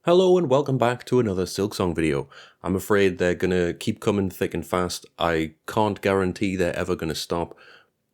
Hello and welcome back to another Silksong video. I'm afraid they're gonna keep coming thick and fast. I can't guarantee they're ever gonna stop,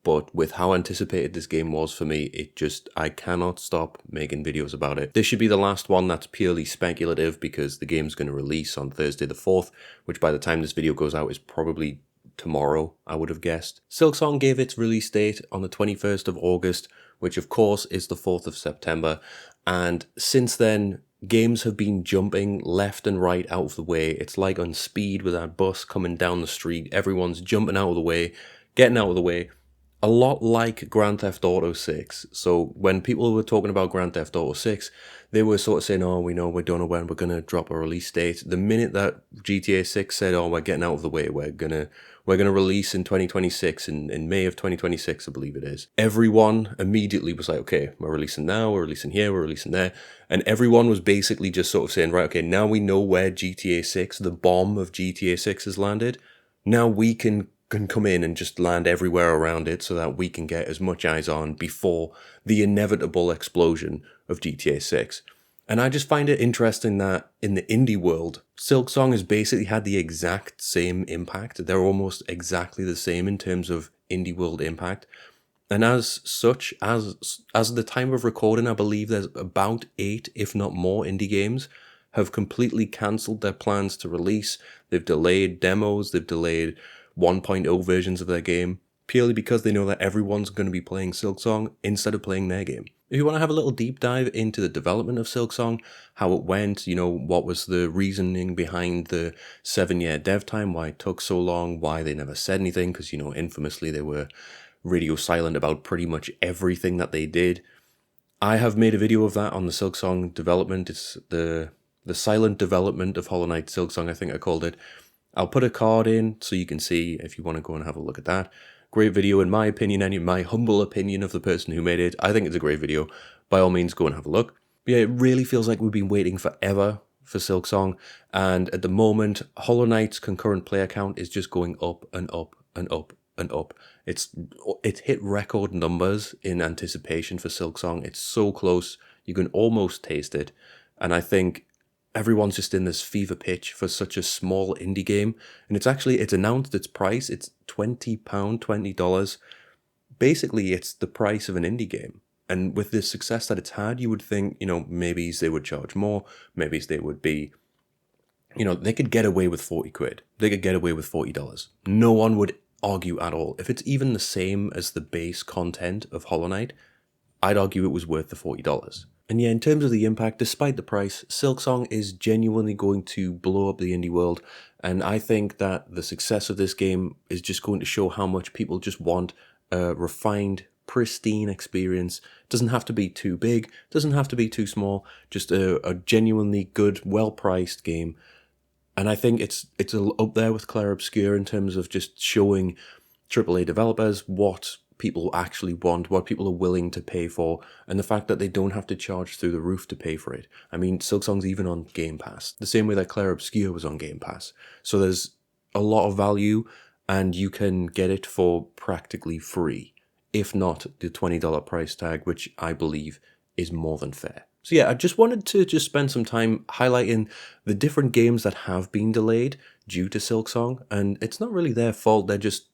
but with how anticipated this game was for me, I cannot stop making videos about it. This should be the last one that's purely speculative because the game's gonna release on Thursday the 4th, which by the time this video goes out is probably tomorrow, I would have guessed. Silksong gave its release date on the 21st of August, which of course is the 4th of September, and since then, games have been jumping left and right out of the way. It's like on speed with that bus coming down the street. Everyone's jumping out of the way, getting out of the way. A lot like Grand Theft Auto 6. So when people were talking about Grand Theft Auto 6, they were sort of saying, oh, we don't know when we're going to drop a release date. The minute that GTA 6 said, oh, we're getting out of the way, we're gonna release in 2026, in May of 2026, I believe it is. Everyone immediately was like, okay, we're releasing now, we're releasing here, we're releasing there. And everyone was basically just sort of saying, right, okay, now we know where GTA 6, the bomb of GTA 6 has landed. Now we can come in and just land everywhere around it so that we can get as much eyes on before the inevitable explosion of GTA 6. And I just find it interesting that in the indie world, Silksong has basically had the exact same impact. They're almost exactly the same in terms of indie world impact. And as such, as the time of recording, I believe there's about 8, if not more, indie games have completely cancelled their plans to release. They've delayed demos, they've delayed 1.0 versions of their game, purely because they know that everyone's going to be playing Silksong instead of playing their game. If you want to have a little deep dive into the development of Silksong, how it went, what was the reasoning behind the 7-year dev time, why it took so long, why they never said anything, because, infamously they were radio silent about pretty much everything that they did. I have made a video of that on the Silksong development. It's the silent development of Hollow Knight Silksong, I think I called it. I'll put a card in so you can see if you want to go and have a look at that. Great video in my opinion, and in my humble opinion of the person who made it. I think it's a great video. By all means, go and have a look. But yeah, it really feels like we've been waiting forever for Silksong, and at the moment, Hollow Knight's concurrent player count is just going up and up and up and up. It's hit record numbers in anticipation for Silksong. It's so close, you can almost taste it, and I think everyone's just in this fever pitch for such a small indie game. And it's announced its price. It's £20, $20. Basically, it's the price of an indie game. And with the success that it's had, you would think, maybe they would charge more. Maybe they would be, they could get away with 40 quid. They could get away with $40. No one would argue at all. If it's even the same as the base content of Hollow Knight, I'd argue it was worth the $40. And yeah, in terms of the impact, despite the price, Silksong is genuinely going to blow up the indie world, and I think that the success of this game is just going to show how much people just want a refined, pristine experience. It doesn't have to be too big, doesn't have to be too small, just a genuinely good, well-priced game. And I think it's up there with Clair Obscur in terms of just showing AAA developers what people actually want, what people are willing to pay for, and the fact that they don't have to charge through the roof to pay for it. I mean, Silksong's even on Game Pass, the same way that Clair Obscur was on Game Pass. So there's a lot of value, and you can get it for practically free, if not the $20 price tag, which I believe is more than fair. So yeah, I just wanted to spend some time highlighting the different games that have been delayed due to Silksong, and it's not really their fault, they're just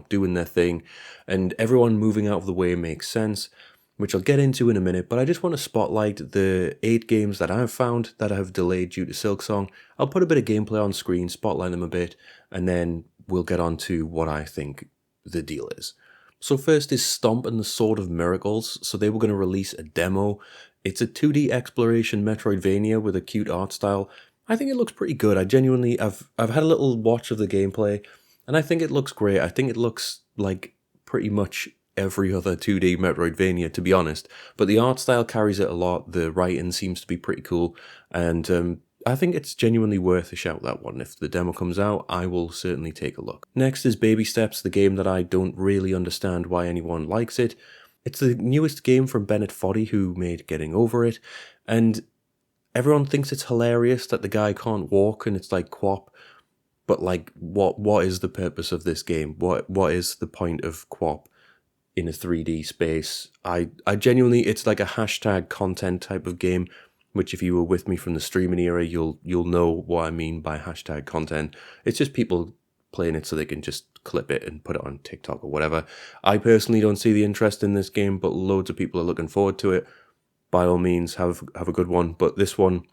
doing their thing, and everyone moving out of the way makes sense, which I'll get into in a minute, but I just want to spotlight the 8 games that I've found that have delayed due to Silksong. I'll put a bit of gameplay on screen, spotlight them a bit, and then we'll get on to what I think the deal is. So first is Stomp and the Sword of Miracles. So they were going to release a demo. It's a 2D exploration Metroidvania with a cute art style. I think it looks pretty good. I've had a little watch of the gameplay, and I think it looks great. I think it looks like pretty much every other 2D Metroidvania, to be honest. But the art style carries it a lot. The writing seems to be pretty cool. And I think it's genuinely worth a shout, that one. If the demo comes out, I will certainly take a look. Next is Baby Steps, the game that I don't really understand why anyone likes it. It's the newest game from Bennett Foddy, who made Getting Over It. And everyone thinks it's hilarious that the guy can't walk and it's like QWOP. But like, what is the purpose of this game? What is the point of QWOP in a 3D space? I genuinely, it's like a hashtag content type of game. which if you were with me from the streaming era, you'll know what I mean by hashtag content. It's just people playing it so they can just clip it and put it on TikTok or whatever. I personally don't see the interest in this game, but loads of people are looking forward to it. By all means, have a good one. But this one,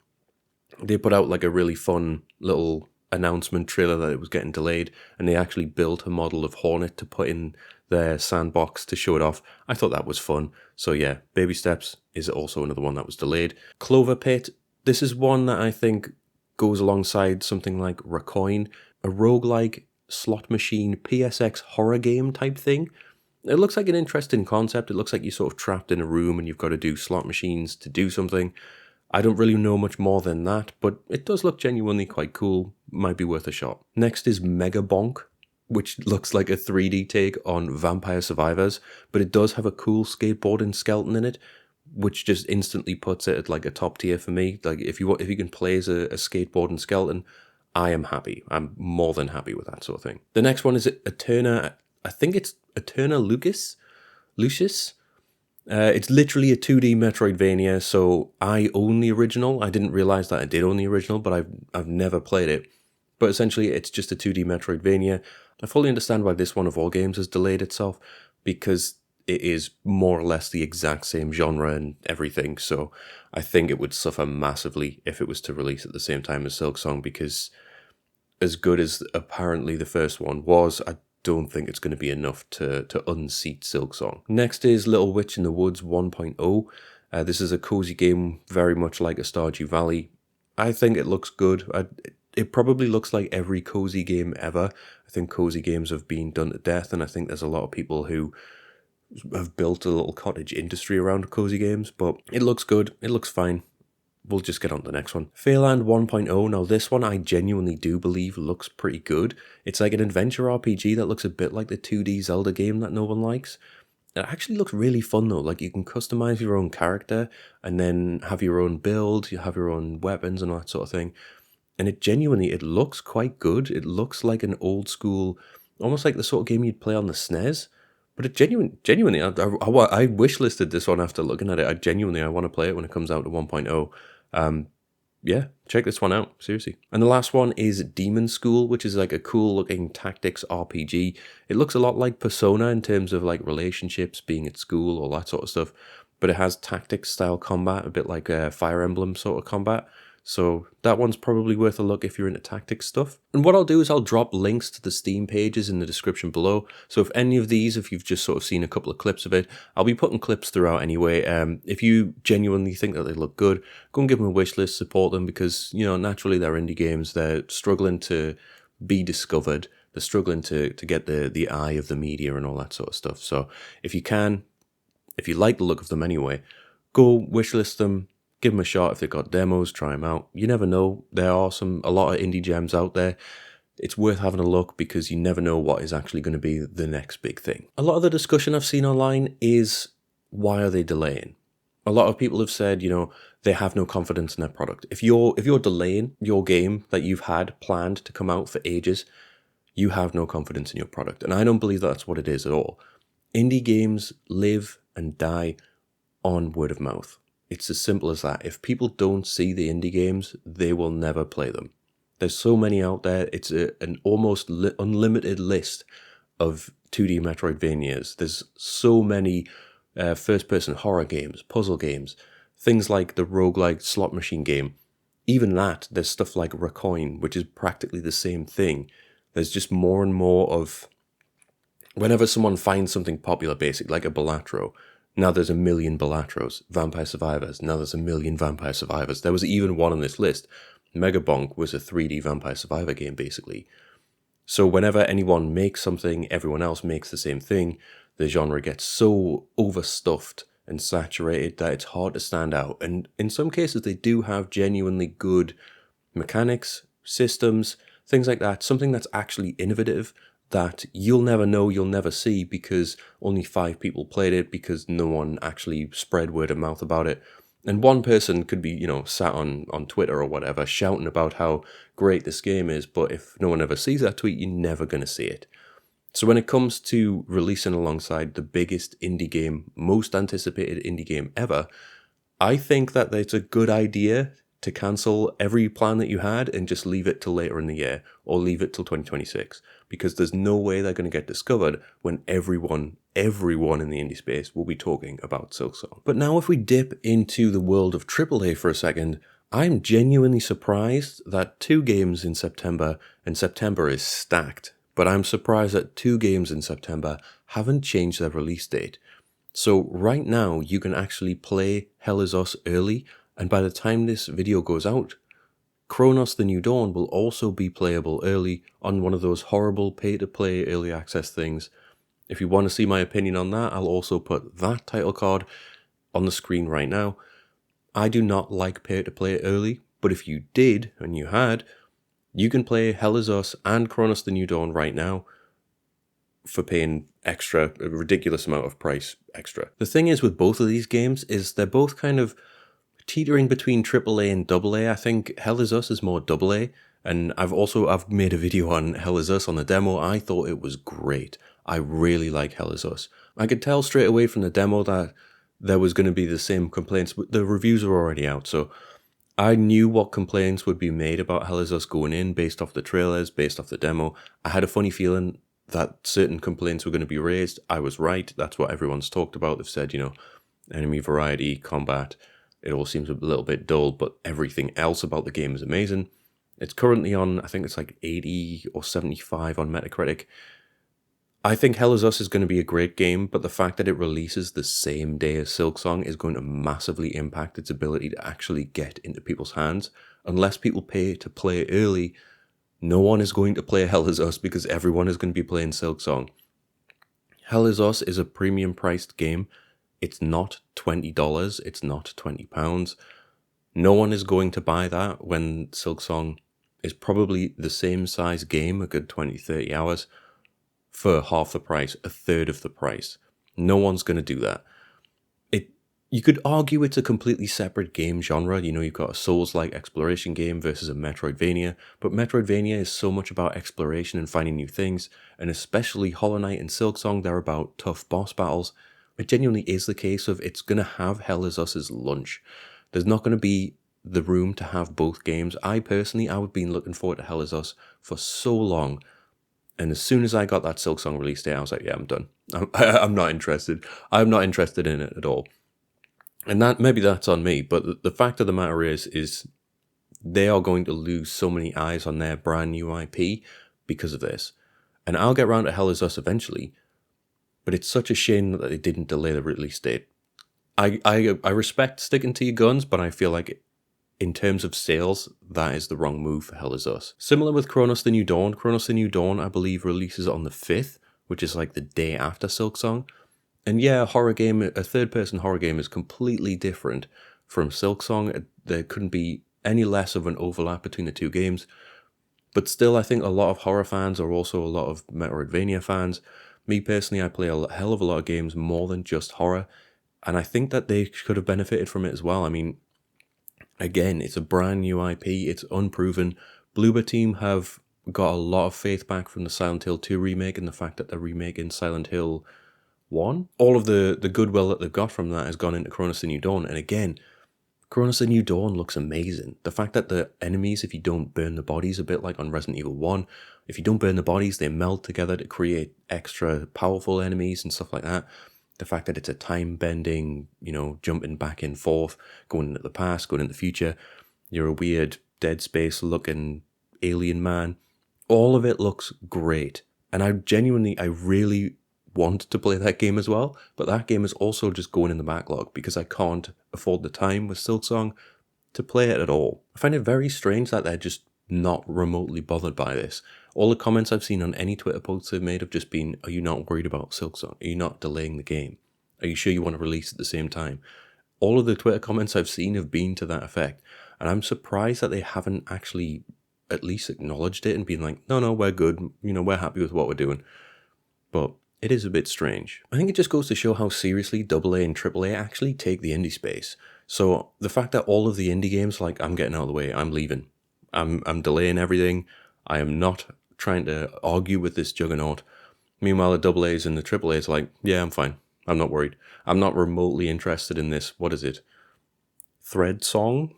they put out like a really fun little announcement trailer that it was getting delayed, and they actually built a model of Hornet to put in their sandbox to show it off. I thought that was fun. So yeah, Baby Steps is also another one that was delayed. CloverPit, this is one that I think goes alongside something like Recoin, a roguelike slot machine PSX horror game type thing. It looks like an interesting concept. It looks like you're sort of trapped in a room and you've got to do slot machines to do something. I don't really know much more than that, but it does look genuinely quite cool. Might be worth a shot. Next is Megabonk, which looks like a 3D take on Vampire Survivors, but it does have a cool skateboarding skeleton in it, which just instantly puts it at like a top tier for me. Like if you can play as a skateboarding skeleton, I am happy. I'm more than happy with that sort of thing. The next one is Aeterna. I think it's Aeterna Lucis. It's literally a 2D Metroidvania, so I own the original. I didn't realize that I did own the original, but I've never played it. But essentially, it's just a 2D Metroidvania. I fully understand why this one of all games has delayed itself, because it is more or less the exact same genre and everything, so I think it would suffer massively if it was to release at the same time as Silksong, because as good as apparently the first one was, I don't think it's going to be enough to unseat Silksong. Next is Little Witch in the Woods 1.0. This is a cozy game very much like a Stardew Valley. I think it looks good. It probably looks like every cozy game ever. I think cozy games have been done to death, and I think there's a lot of people who have built a little cottage industry around cozy games, but it looks good. It looks fine. We'll just get on to the next one. Faeland 1.0. Now this one I genuinely do believe looks pretty good. It's like an adventure RPG that looks a bit like the 2D Zelda game that no one likes. It actually looks really fun though. Like you can customize your own character and then have your own build, you have your own weapons and all that sort of thing. And it looks quite good. It looks like an old school, almost like the sort of game you'd play on the SNES. But it genuinely, I wishlisted this one after looking at it. I want to play it when it comes out to 1.0. Yeah, check this one out, seriously. And the last one is Demonschool, which is like a cool looking tactics RPG. It looks a lot like Persona in terms of like relationships, being at school, all that sort of stuff. But it has tactics style combat, a bit like a Fire Emblem sort of combat. So that one's probably worth a look if you're into tactics stuff. And what I'll do is I'll drop links to the Steam pages in the description below. So if any of these, if you've just sort of seen a couple of clips of it, I'll be putting clips throughout anyway. If you genuinely think that they look good, go and give them a wish list, support them, because, you know, naturally they're indie games. They're struggling to be discovered. They're struggling to get the eye of the media and all that sort of stuff. So if you like the look of them anyway, go wishlist them. Give them a shot. If they've got demos, try them out. You never know. There are a lot of indie gems out there. It's worth having a look because you never know what is actually going to be the next big thing. A lot of the discussion I've seen online is, why are they delaying? A lot of people have said, you know, they have no confidence in their product. If you're delaying your game that you've had planned to come out for ages, you have no confidence in your product. And I don't believe that's what it is at all. Indie games live and die on word of mouth. It's as simple as that. If people don't see the indie games, they will never play them. There's so many out there. It's an almost unlimited list of 2D Metroidvanias. There's so many first-person horror games, puzzle games, things like the roguelike slot machine game. Even that, there's stuff like Recoin, which is practically the same thing. There's just more and more of... Whenever someone finds something popular, basic, like a Balatro, now there's a million Balatros. Vampire Survivors, now there's a million Vampire Survivors. There was even one on this list. Megabonk was a 3D Vampire Survivor game, basically. So whenever anyone makes something, everyone else makes the same thing, the genre gets so overstuffed and saturated that it's hard to stand out. And in some cases, they do have genuinely good mechanics, systems, things like that. Something that's actually innovative, that you'll never know, you'll never see, because only 5 people played it, because no one actually spread word of mouth about it. And one person could be, you know, sat on Twitter or whatever, shouting about how great this game is, but if no one ever sees that tweet, you're never going to see it. So when it comes to releasing alongside the biggest indie game, most anticipated indie game ever, I think that it's a good idea to cancel every plan that you had and just leave it till later in the year, or leave it till 2026, because there's no way they're going to get discovered when everyone in the indie space will be talking about Silksong. But now if we dip into the world of AAA for a second, I'm genuinely surprised that 2 games in September, and September is stacked, but I'm surprised that 2 games in September haven't changed their release date. So right now you can actually play Hell Is Us early, and by the time this video goes out, Cronos The New Dawn will also be playable early on one of those horrible pay-to-play early access things. If you want to see my opinion on that, I'll also put that title card on the screen right now. I do not like pay-to-play early, but if you did, and you had, you can play Hell Is Us and Cronos The New Dawn right now for paying extra, a ridiculous amount of price extra. The thing is with both of these games is they're both kind of teetering between AAA and AA. I think Hell Is Us is more AA, and I've made a video on Hell Is Us on the demo. I thought it was great. I really like Hell Is Us. I could tell straight away from the demo that there was going to be the same complaints, but the reviews are already out, so I knew what complaints would be made about Hell Is Us going in based off the trailers, based off the demo. I had a funny feeling that certain complaints were going to be raised. I was right. That's what everyone's talked about. They've said, enemy variety, combat, it all seems a little bit dull, but everything else about the game is amazing. It's currently on, I think it's like 80 or 75 on Metacritic. I think Hell Is Us is going to be a great game, but the fact that it releases the same day as Silksong is going to massively impact its ability to actually get into people's hands. Unless people pay to play early, no one is going to play Hell Is Us because everyone is going to be playing Silksong. Hell Is Us is a premium priced game. It's not $20, it's not £20. No one is going to buy that when Silksong is probably the same size game, a good 20-30 hours, for half the price, a third of the price. No one's going to do that. You could argue it's a completely separate game genre. You've got a Souls-like exploration game versus a Metroidvania, but Metroidvania is so much about exploration and finding new things, and especially Hollow Knight and Silksong, they're about tough boss battles. It genuinely is the case of it's going to have Hell Is Us' lunch. There's not going to be the room to have both games. I've been looking forward to Hell Is Us for so long, and as soon as I got that Silksong release date, I was like, yeah, I'm done. I'm not interested. I'm not interested in it at all. And maybe that's on me, but the fact of the matter is they are going to lose so many eyes on their brand new IP because of this. And I'll get around to Hell Is Us eventually, but it's such a shame that they didn't delay the release date. I respect sticking to your guns, but I feel like in terms of sales, that is the wrong move for Hell Is Us. Similar with Cronos The New Dawn. Cronos The New Dawn, I believe, releases on the 5th, which is like the day after Silksong. And yeah, a third-person horror game is completely different from Silksong. There couldn't be any less of an overlap between the two games. But still, I think a lot of horror fans are also a lot of Metroidvania fans. Me personally, I play a hell of a lot of games more than just horror, and I think that they could have benefited from it as well. I mean, again, it's a brand new IP, it's unproven. Bloober Team have got a lot of faith back from the Silent Hill 2 remake and the fact that they're remaking Silent Hill 1. All of the goodwill that they've got from that has gone into Cronos The New Dawn, and again, Cronos The New Dawn looks amazing. The fact that the enemies, if you don't burn the bodies, a bit like on Resident Evil 1, if you don't burn the bodies, they meld together to create extra powerful enemies and stuff like that. The fact that it's a time-bending, jumping back and forth, going into the past, going into the future. You're a weird Dead Space-looking alien man. All of it looks great. And I really want to play that game as well, but that game is also just going in the backlog because I can't afford the time with Silksong to play it at all. I find it very strange that they're just not remotely bothered by this. All the comments I've seen on any Twitter posts they've made have just been, are you not worried about Silksong? Are you not delaying the game? Are you sure you want to release at the same time? All of the Twitter comments I've seen have been to that effect, and I'm surprised that they haven't actually at least acknowledged it and been like, no, we're good, we're happy with what we're doing. But it is a bit strange. I think it just goes to show how seriously AA and AAA actually take the indie space. So the fact that all of the indie games, like, I'm getting out of the way, I'm leaving. I'm delaying everything. I am not trying to argue with this juggernaut. Meanwhile, the AA's and the AAA's like, yeah, I'm fine. I'm not worried. I'm not remotely interested in this. What is it? thread song.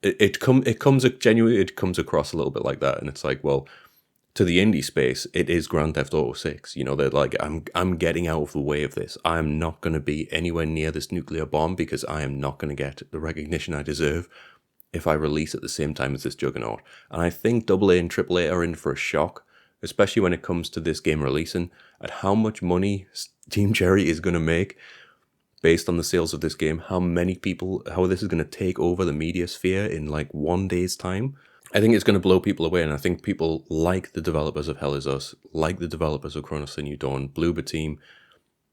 It comes across a little bit like that, and it's like, well, to the indie space, it is Grand Theft Auto 6. You know, they're like, I'm getting out of the way of this. I'm not going to be anywhere near this nuclear bomb because I am not going to get the recognition I deserve if I release at the same time as this juggernaut. And I think AA and AAA are in for a shock, especially when it comes to this game releasing, at how much money Team Cherry is going to make based on the sales of this game, how this is going to take over the media sphere in like 1 day's time. I think it's going to blow people away, and I think people like the developers of Hell Is Us, like the developers of Chronos: The New Dawn, Bloober Team,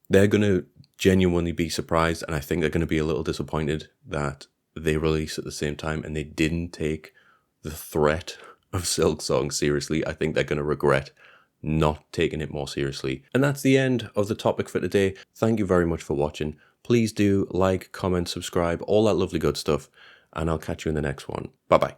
they're going to genuinely be surprised, and I think they're going to be a little disappointed that they release at the same time and they didn't take the threat of Silksong seriously. I think they're going to regret not taking it more seriously. And that's the end of the topic for today. Thank you very much for watching. Please do like, comment, subscribe, all that lovely good stuff, and I'll catch you in the next one. Bye-bye.